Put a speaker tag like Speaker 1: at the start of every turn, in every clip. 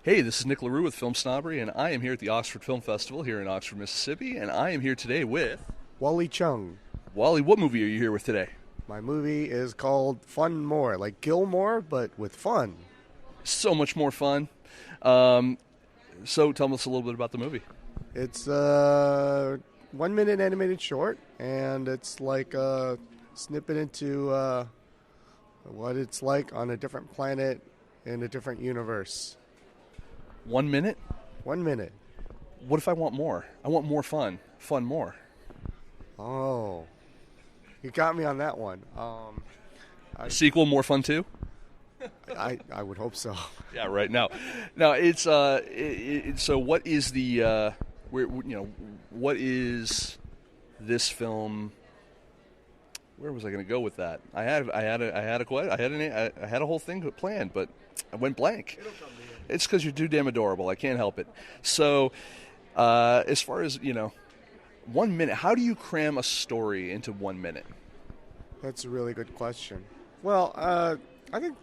Speaker 1: Hey, this is LaRue with FilmSnobbery, and I am here at the Oxford Film Festival here in Oxford, Mississippi, and I am here today with...
Speaker 2: Wally Chung.
Speaker 1: Wally, what movie are you here with today?
Speaker 2: My movie is called Fun More, like Gilmore, but with fun.
Speaker 1: So much more fun. So tell us a little bit about the movie.
Speaker 2: It's a 1 minute animated short, and it's like a snippet into what it's like on a different planet in a different universe.
Speaker 1: 1 minute?
Speaker 2: 1 minute.
Speaker 1: What if I want more? I want more fun. Fun more.
Speaker 2: Oh, you got me on that one.
Speaker 1: Sequel, more fun too?
Speaker 2: I would hope so.
Speaker 1: Yeah, right. Now it's so what is the what is this film? Where was I going to go with that? I had a whole thing planned, but I went blank. It's because you're too damn adorable. I can't help it. So, as far as 1 minute, how do you cram a story into 1 minute?
Speaker 2: That's a really good question. Well, I think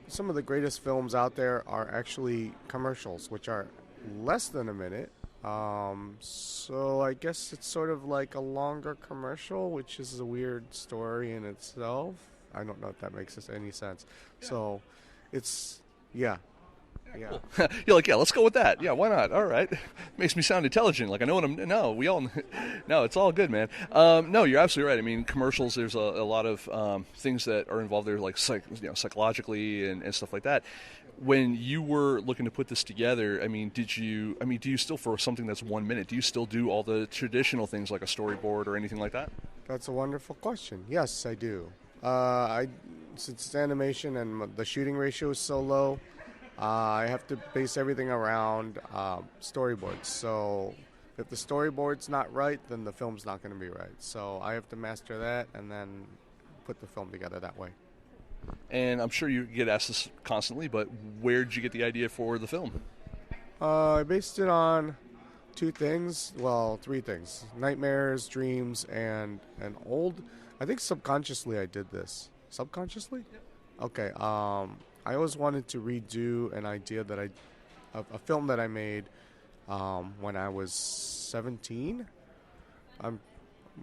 Speaker 2: some of the greatest films out there are actually commercials, which are less than a minute. So I guess it's sort of like a longer commercial, which is a weird story in itself. I don't know if that makes any sense. Yeah. So it's, yeah.
Speaker 1: Cool. You're like, yeah, let's go with that. Yeah, why not? All right. Makes me sound intelligent. Like I know what I'm... No, we all... No, it's all good, man. No, you're absolutely right. I mean, commercials, there's a lot of things that are involved there, like psychologically and stuff like that. When you were looking to put this together, do you still, for something that's 1 minute, do you still do all the traditional things like a storyboard or anything like that?
Speaker 2: That's a wonderful question. Yes, I do. Since it's animation and the shooting ratio is so low, I have to base everything around storyboards. So if the storyboard's not right, then the film's not going to be right. So I have to master that and then put the film together that way.
Speaker 1: And I'm sure you get asked this constantly, but where did you get the idea for the film?
Speaker 2: I based it on three things. Nightmares, dreams, and I think subconsciously I did this. Subconsciously? Yep. Okay. I always wanted to redo an idea a film that I made when I was 17. I'm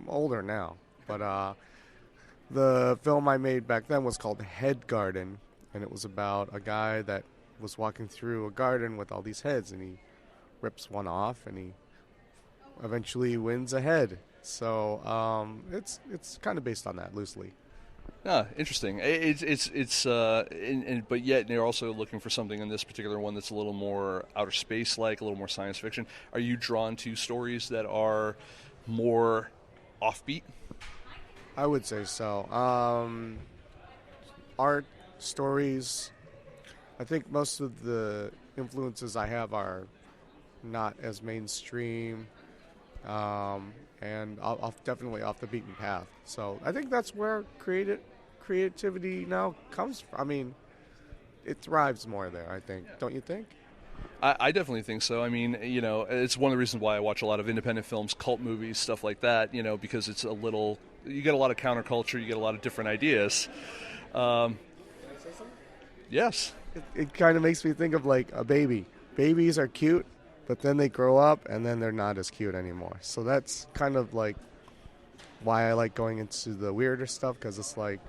Speaker 2: older now, but the film I made back then was called Head Garden, and it was about a guy that was walking through a garden with all these heads, and he rips one off, and he eventually wins a head. So it's kind of based on that loosely.
Speaker 1: Ah, interesting. But yet you're also looking for something in this particular one that's a little more outer space-like, a little more science fiction. Are you drawn to stories that are more offbeat?
Speaker 2: I would say so. Art, stories. I think most of the influences I have are not as mainstream, and definitely off the beaten path. So I think that's where creativity now comes from. I mean, it thrives more there, I think. Don't you think?
Speaker 1: I definitely think so. I mean, it's one of the reasons why I watch a lot of independent films, cult movies, stuff like that, because it's you get a lot of counterculture, you get a lot of different ideas.
Speaker 2: Can I say something?
Speaker 1: Yes.
Speaker 2: It kind of makes me think of like a baby. Babies are cute, but then they grow up and then they're not as cute anymore. So that's kind of like why I like going into the weirder stuff, because it's like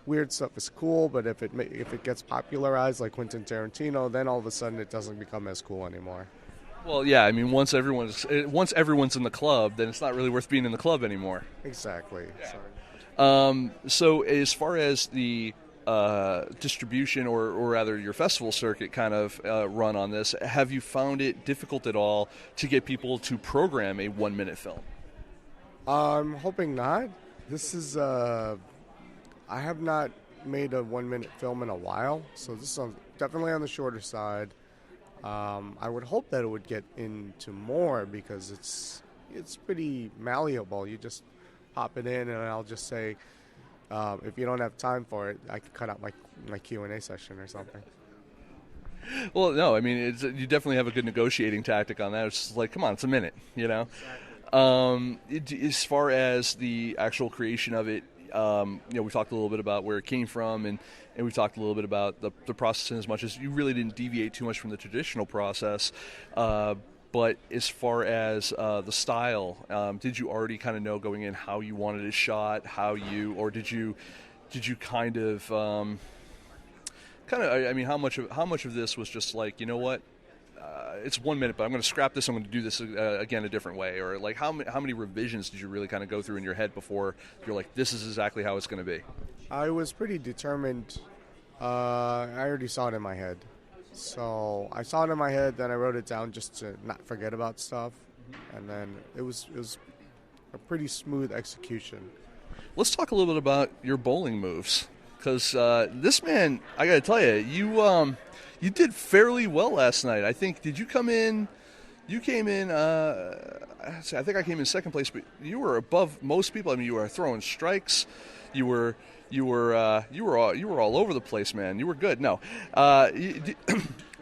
Speaker 2: weird stuff is cool, but if it gets popularized like Quentin Tarantino, then all of a sudden it doesn't become as cool anymore.
Speaker 1: Well, yeah, I mean, once everyone's in the club, then it's not really worth being in the club anymore.
Speaker 2: Exactly.
Speaker 1: Yeah.
Speaker 2: Sorry.
Speaker 1: So as far as the distribution or rather your festival circuit kind of run on this, have you found it difficult at all to get people to program a 1 minute film?
Speaker 2: I'm hoping not. This is I have not made a 1 minute film in a while, so this is definitely on the shorter side. I would hope that it would get into more because it's pretty malleable. You just pop it in, and I'll just say, if you don't have time for it, I can cut out my Q&A session or something.
Speaker 1: Well, no, I mean, you definitely have a good negotiating tactic on that. It's just like, come on, it's a minute, Exactly. As far as the actual creation of it, we talked a little bit about where it came from, and we talked a little bit about the process, and as much as you really didn't deviate too much from the traditional process. But as far as the style, did you already kind of know going in how you wanted it shot, or did you kind of, I mean, how much of this was just like, you know what, it's 1 minute, but I'm going to scrap this. I'm going to do this again a different way, or like how many revisions did you really kind of go through in your head before you're like, this is exactly how it's going to be?
Speaker 2: I was pretty determined. I already saw it in my head. So I saw it in my head, then I wrote it down just to not forget about stuff, and then it was a pretty smooth execution.
Speaker 1: Let's talk a little bit about your bowling moves, because this man, I got to tell you, you did fairly well last night. I think, did you come in? You came in. I think I came in second place, but you were above most people. I mean, you were throwing strikes. You were all over the place, man. You were good. No,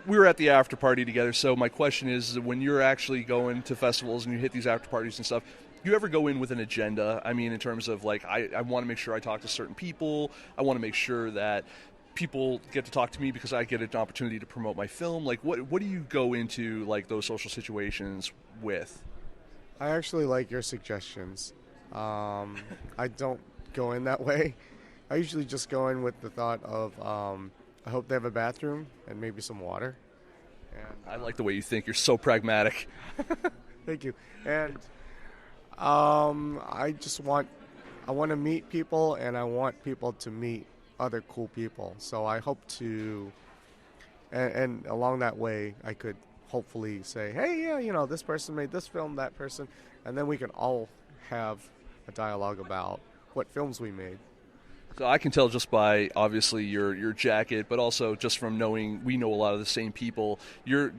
Speaker 1: we were at the after party together. So my question is, when you're actually going to festivals and you hit these after parties and stuff, do you ever go in with an agenda? I mean, in terms of like, I want to make sure I talk to certain people. I want to make sure that people get to talk to me because I get an opportunity to promote my film. Like, what do you go into like those social situations with?
Speaker 2: I actually like your suggestions. I don't go in that way. I usually just go in with the thought of I hope they have a bathroom and maybe some water. And
Speaker 1: I like the way you think. You're so pragmatic.
Speaker 2: Thank you. And I want to meet people, and I want people to meet other cool people. So I hope to, and along that way, I could hopefully say, hey, yeah, this person made this film, that person, and then we can all have a dialogue about what films we made.
Speaker 1: So I can tell just by obviously your jacket, but also just from knowing we know a lot of the same people. You're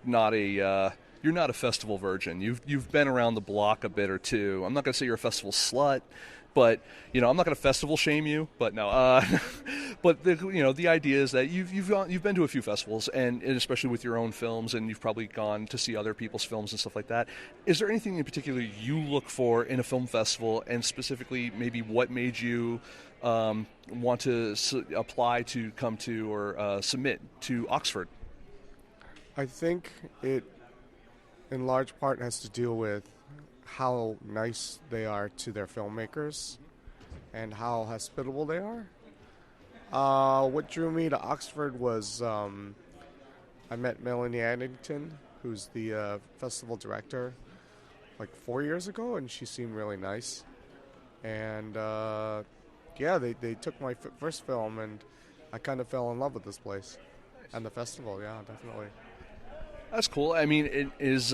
Speaker 1: not a festival virgin. You've been around the block a bit or two. I'm not going to say you're a festival slut, but I'm not going to festival shame you. But no, but the idea is that you've been to a few festivals, and especially with your own films, and you've probably gone to see other people's films and stuff like that. Is there anything in particular you look for in a film festival, and specifically maybe what made you want to apply to come to or submit to Oxford?
Speaker 2: I think it, in large part, has to do with how nice they are to their filmmakers and how hospitable they are. What drew me to Oxford was I met Melanie Addington, who's the festival director, like 4 years ago, and she seemed really nice. And they took my first film, and I kind of fell in love with this place and the festival. Yeah, definitely.
Speaker 1: That's cool. I mean, it is.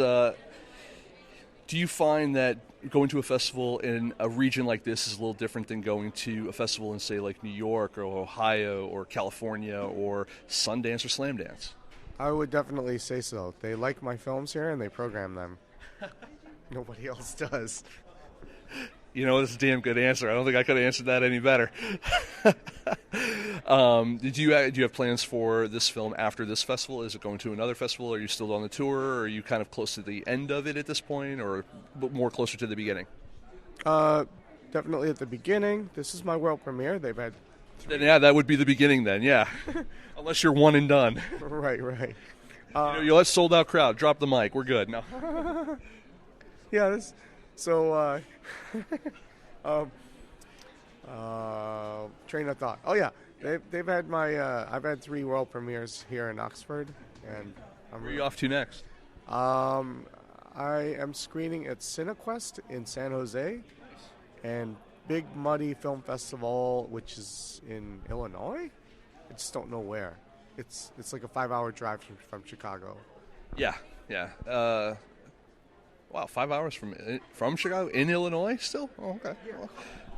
Speaker 1: Do you find that going to a festival in a region like this is a little different than going to a festival in, say, like New York or Ohio or California or Sundance or Slamdance?
Speaker 2: I would definitely say so. They like my films here, and they program them. Nobody else does.
Speaker 1: That's a damn good answer. I don't think I could have answered that any better. Do you have plans for this film after this festival? Is it going to another festival? Are you still on the tour? Or are you kind of close to the end of it at this point, or more closer to the beginning?
Speaker 2: Definitely at the beginning. This is my world premiere. They've had
Speaker 1: Yeah, that would be the beginning then, yeah. Unless you're one and done.
Speaker 2: Right.
Speaker 1: You'll have sold out crowd. Drop the mic. We're good. No.
Speaker 2: Yeah, train of thought. Oh yeah, they've had I've had 3 world premieres here in Oxford, and
Speaker 1: where are you off to next?
Speaker 2: I am screening at CineQuest in San Jose, and Big Muddy Film Festival, which is in Illinois. I just don't know where. It's like a 5-hour drive from Chicago.
Speaker 1: Yeah. Wow, 5 hours from Chicago in Illinois still? Oh, okay.
Speaker 2: Yeah.
Speaker 1: Well,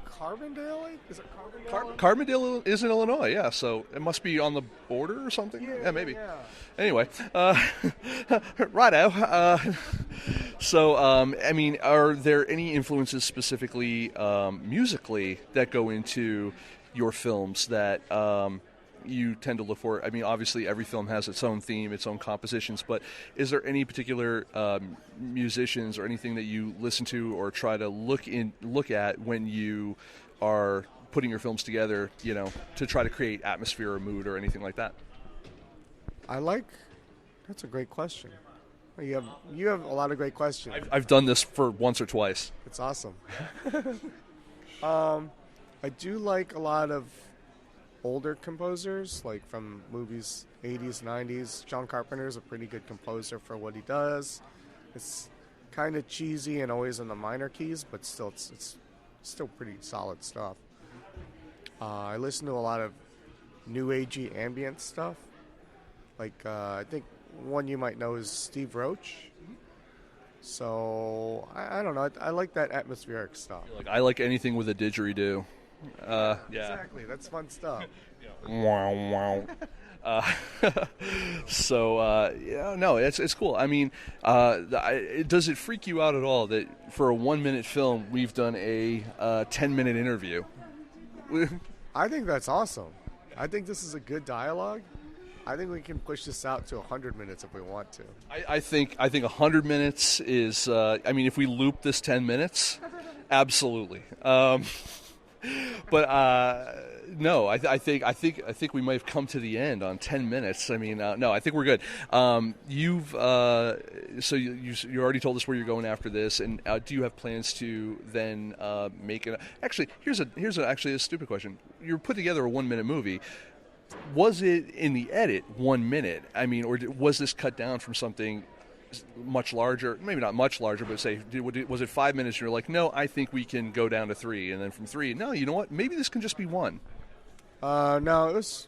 Speaker 2: Carbondale? Is it Carbondale?
Speaker 1: Carbondale is in Illinois, yeah. So it must be on the border or something. Yeah, maybe.
Speaker 2: Yeah.
Speaker 1: Anyway, righto. So, I mean, are there any influences specifically musically that go into your films that you tend to look for? I mean, obviously every film has its own theme, its own compositions, but is there any particular musicians or anything that you listen to or try to look at when you are putting your films together, to try to create atmosphere or mood or anything like that?
Speaker 2: That's a great question. You have a lot of great questions.
Speaker 1: I've done this for once or twice.
Speaker 2: It's awesome. I do like a lot of older composers, like from movies 80s, 90s. John Carpenter's a pretty good composer for what he does. It's kind of cheesy and always in the minor keys, but still, it's still pretty solid stuff. I listen to a lot of new agey ambient stuff. Like I think one you might know is Steve Roach. So I don't know. I like that atmospheric stuff.
Speaker 1: I like anything with a didgeridoo. Yeah.
Speaker 2: Exactly. That's fun stuff.
Speaker 1: Wow, wow. No, it's cool. I mean, does it freak you out at all that for a 1-minute film we've done a 10-minute interview?
Speaker 2: I think that's awesome. I think this is a good dialogue. I think we can push this out to 100 minutes if we want to.
Speaker 1: I think 100 minutes is. If we loop this 10 minutes, absolutely. But no, I think we might have come to the end on 10 minutes. No, I think we're good. You already told us where you're going after this, and do you have plans to then make it? Actually, here's a stupid question. You put together a 1-minute movie. Was it in the edit 1 minute? Or was this cut down from something much larger? Maybe not much larger, but say, was it 5 minutes? And you're like, no, I think we can go down to 3, and then from 3, no, you know what? Maybe this can just be 1.
Speaker 2: No, it was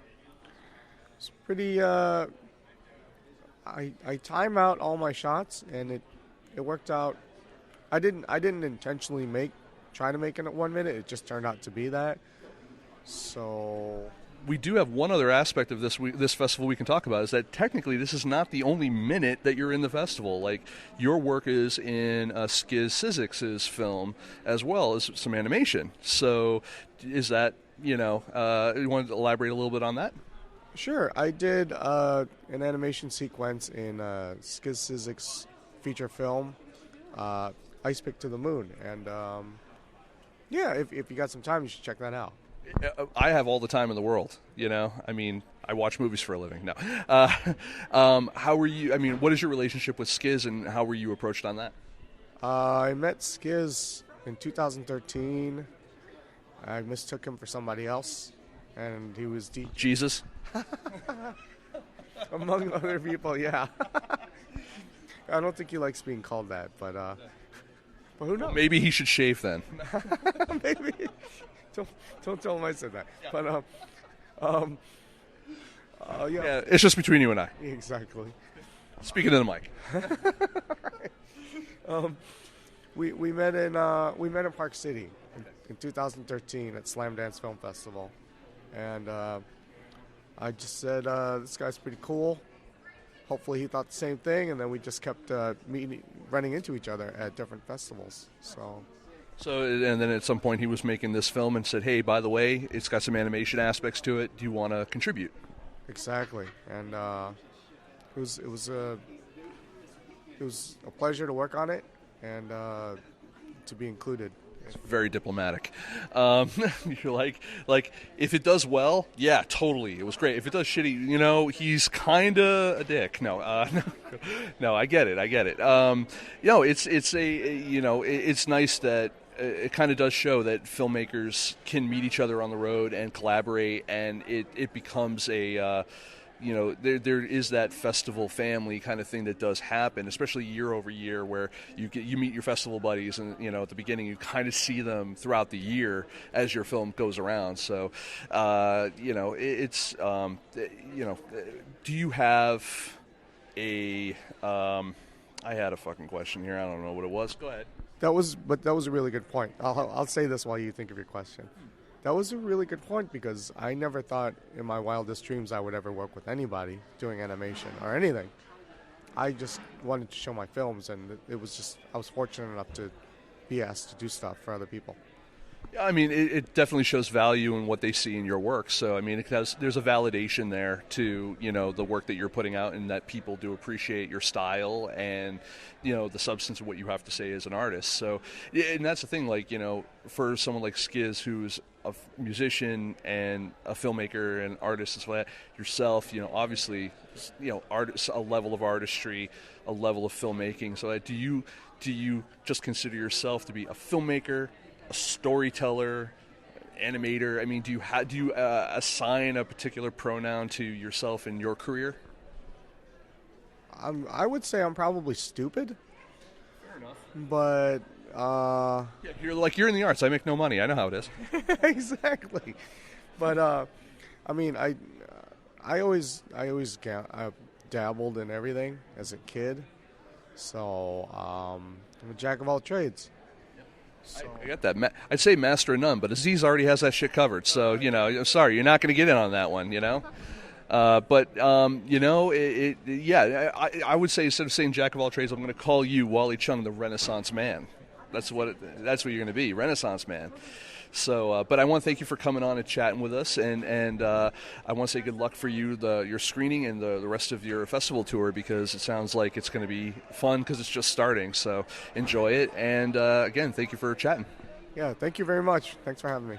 Speaker 2: pretty. I time out all my shots, and it worked out. I didn't intentionally try to make it at 1 minute. It just turned out to be that. So.
Speaker 1: We do have one other aspect of this festival we can talk about, is that technically this is not the only minute that you're in the festival. Like, your work is in ICEPICK's film as well as some animation. So is that, you want to elaborate a little bit on that?
Speaker 2: Sure. I did an animation sequence in ICEPICK's feature film, ICEPICK to the Moon. And if you got some time, you should check that out.
Speaker 1: I have all the time in the world, I watch movies for a living. No. How were you, what is your relationship with Skiz, and how were you approached on that?
Speaker 2: I met Skiz in 2013. I mistook him for somebody else, and he was
Speaker 1: Jesus?
Speaker 2: Among other people, yeah. I don't think he likes being called that, but who knows?
Speaker 1: Well, maybe he should shave then.
Speaker 2: Maybe. Don't tell him I said that. But
Speaker 1: yeah, it's just between you and I.
Speaker 2: Exactly.
Speaker 1: Speaking to the mic.
Speaker 2: We met in Park City in 2013 at Slam Dance Film Festival, and I just said this guy's pretty cool. Hopefully he thought the same thing, and then we just kept running into each other at different festivals.
Speaker 1: So, and then at some point he was making this film and said, hey, by the way, it's got some animation aspects to it. Do you want to contribute?
Speaker 2: Exactly. And it was a pleasure to work on it and to be included.
Speaker 1: It's very diplomatic. You're like, if it does well, yeah, totally, it was great. If it does shitty, he's kind of a dick. No, I get it. It's nice that it kind of does show that filmmakers can meet each other on the road and collaborate, and it becomes a. There is that festival family kind of thing that does happen, especially year over year, where you meet your festival buddies, and at the beginning you kind of see them throughout the year as your film goes around. So, it's do you have a? I had a fucking question here. I don't know what it was. Go ahead.
Speaker 2: That was a really good point. I'll say this while you think of your question. That was a really good point, because I never thought in my wildest dreams I would ever work with anybody doing animation or anything. I just wanted to show my films, and I was fortunate enough to be asked to do stuff for other people.
Speaker 1: I mean, it definitely shows value in what they see in your work. So, I mean, there's a validation there to, the work that you're putting out, and that people do appreciate your style and, the substance of what you have to say as an artist. So, and that's the thing, like, for someone like Skiz, who's a musician and a filmmaker and artist as well, yourself, obviously, artist, a level of artistry, a level of filmmaking. So, do you just consider yourself to be a filmmaker, a storyteller, animator? I mean, do you assign a particular pronoun to yourself in your career?
Speaker 2: I would say I'm probably stupid,
Speaker 1: Fair enough.
Speaker 2: but
Speaker 1: Yeah, you're in the arts. I make no money. I know how it is.
Speaker 2: exactly. But I mean, I always dabbled in everything as a kid, so I'm a jack of all trades. So.
Speaker 1: I got that. I'd say master of none, but Aziz already has that shit covered. So, I'm sorry, you're not going to get in on that one, But, I would say, instead of saying jack of all trades, I'm going to call you Wally Chung, the Renaissance man. That's what you're going to be, Renaissance man. So, but I want to thank you for coming on and chatting with us, and I want to say good luck for you, your screening and the rest of your festival tour, because it sounds like it's going to be fun because it's just starting. So enjoy it, and again, thank you for chatting.
Speaker 2: Yeah, thank you very much. Thanks for having me.